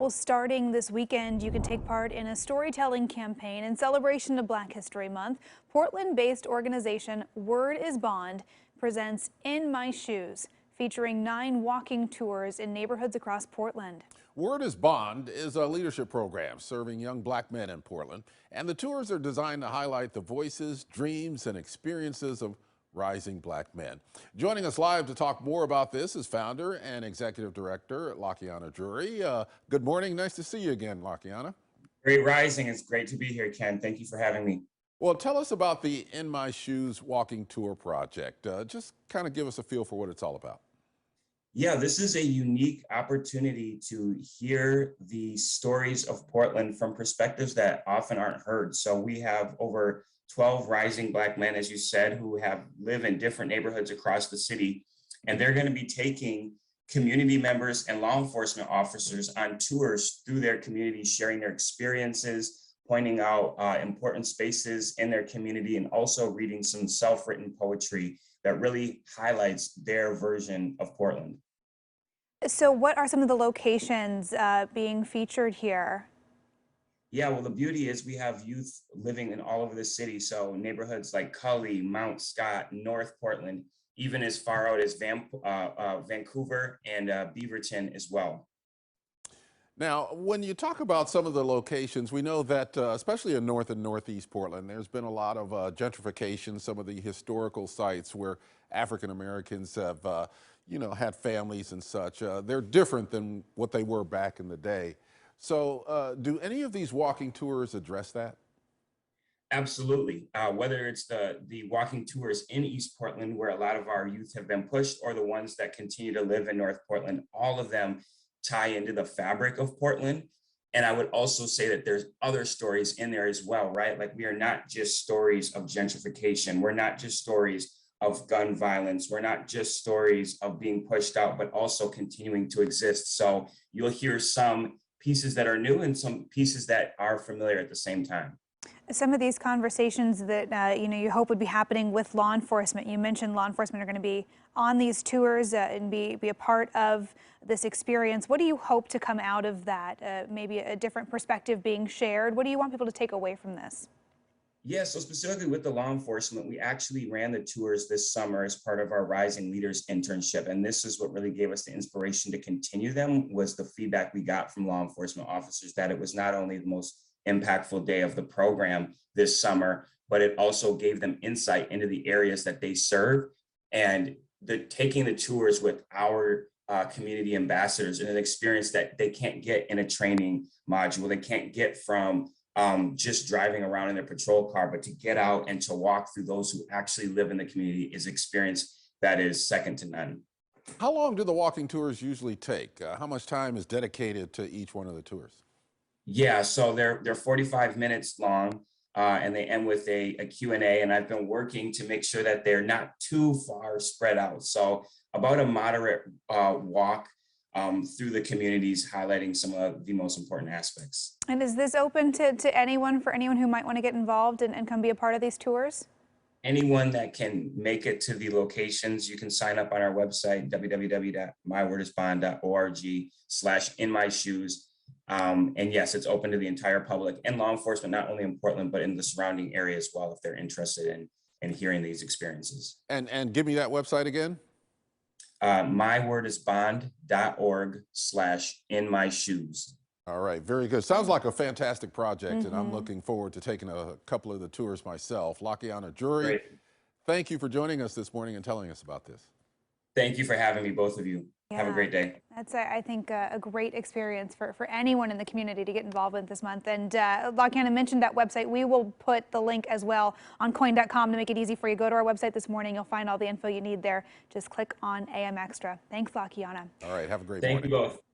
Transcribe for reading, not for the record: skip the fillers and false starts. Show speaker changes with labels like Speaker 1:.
Speaker 1: Well, starting this weekend, you can take part in a storytelling campaign in celebration of Black History Month. Portland-based organization Word is Bond presents In My Shoes, featuring 9 walking tours in neighborhoods across Portland.
Speaker 2: Word is Bond is a leadership program serving young black men in Portland, and the tours are designed to highlight the voices, dreams, and experiences of rising black men. Joining us live to talk more about this is founder and executive director Lakiana Drury. Good morning. Nice to see you again, Lakiana.
Speaker 3: Great Rising. It's great to be here, Ken. Thank you for having me.
Speaker 2: Well, tell us about the In My Shoes walking tour project. Just kind of give us a feel for what it's all about.
Speaker 3: Yeah, this is a unique opportunity to hear the stories of Portland from perspectives that often aren't heard. So we have over 12 rising black men, as you said, who have live in different neighborhoods across the city. And they're going to be taking community members and law enforcement officers on tours through their communities, sharing their experiences, pointing out important spaces in their community, and also reading some self-written poetry that really highlights their version of Portland.
Speaker 1: So what are some of the locations being featured here?
Speaker 3: Yeah, well, the beauty is we have youth living in all over the city. So neighborhoods like Cully, Mount Scott, North Portland, even as far out as Vancouver and Beaverton as well.
Speaker 2: Now, when you talk about some of the locations, we know that, especially in North and Northeast Portland, there's been a lot of gentrification, some of the historical sites where African Americans have, had families and such. They're different than what they were back in the day. So do any of these walking tours address that?
Speaker 3: Absolutely. Whether it's the walking tours in East Portland, where a lot of our youth have been pushed, or the ones that continue to live in North Portland, all of them tie into the fabric of Portland. And I would also say that there's other stories in there as well, right? Like we are not just stories of gentrification. We're not just stories of gun violence. We're not just stories of being pushed out, but also continuing to exist. So you'll hear some pieces that are new and some pieces that are familiar at the same time.
Speaker 1: Some of these conversations that you hope would be happening with law enforcement. You mentioned law enforcement are going to be on these tours and be a part of this experience. What do you hope to come out of that? Maybe a different perspective being shared. What do you want people to take away from this?
Speaker 3: Yeah, so specifically with the law enforcement, we actually ran the tours this summer as part of our Rising Leaders internship. And this is what really gave us the inspiration to continue them, was the feedback we got from law enforcement officers that it was not only the most impactful day of the program this summer, but it also gave them insight into the areas that they serve, and taking the tours with our community ambassadors and an experience that they can't get in a training module. They can't get from just driving around in their patrol car, but to get out and to walk through those who actually live in the community is experience that is second to none.
Speaker 2: How long do the walking tours usually take? How much time is dedicated to each one of the tours?
Speaker 3: Yeah, so they're 45 minutes long, and they end with a Q&A, and I've been working to make sure that they're not too far spread out. So about a moderate walk through the communities, highlighting some of the most important aspects.
Speaker 1: And is this open to anyone, for anyone who might want to get involved and come be a part of these tours?
Speaker 3: Anyone that can make it to the locations, you can sign up on our website, www.mywordisbond.org/inmyshoes. And yes, it's open to the entire public and law enforcement, not only in Portland, but in the surrounding area as well, if they're interested in hearing these experiences.
Speaker 2: And give me that website again.
Speaker 3: Mywordisbond.org/inmyshoes.
Speaker 2: All right, very good. Sounds like a fantastic project, and I'm looking forward to taking a couple of the tours myself. Lakiana Drury,
Speaker 3: Great.
Speaker 2: thank you for joining us this morning and telling us about this.
Speaker 3: Thank you for having me, both of you. Have a great day.
Speaker 1: That's, I think, a great experience for anyone in the community to get involved with this month. And Lakiana mentioned that website. We will put the link as well on KOIN.com to make it easy for you. Go to our website this morning. You'll find all the info you need there. Just click on AM Extra. Thanks, Lakiana.
Speaker 2: All right, have a great
Speaker 3: Thank
Speaker 2: morning.
Speaker 3: you both.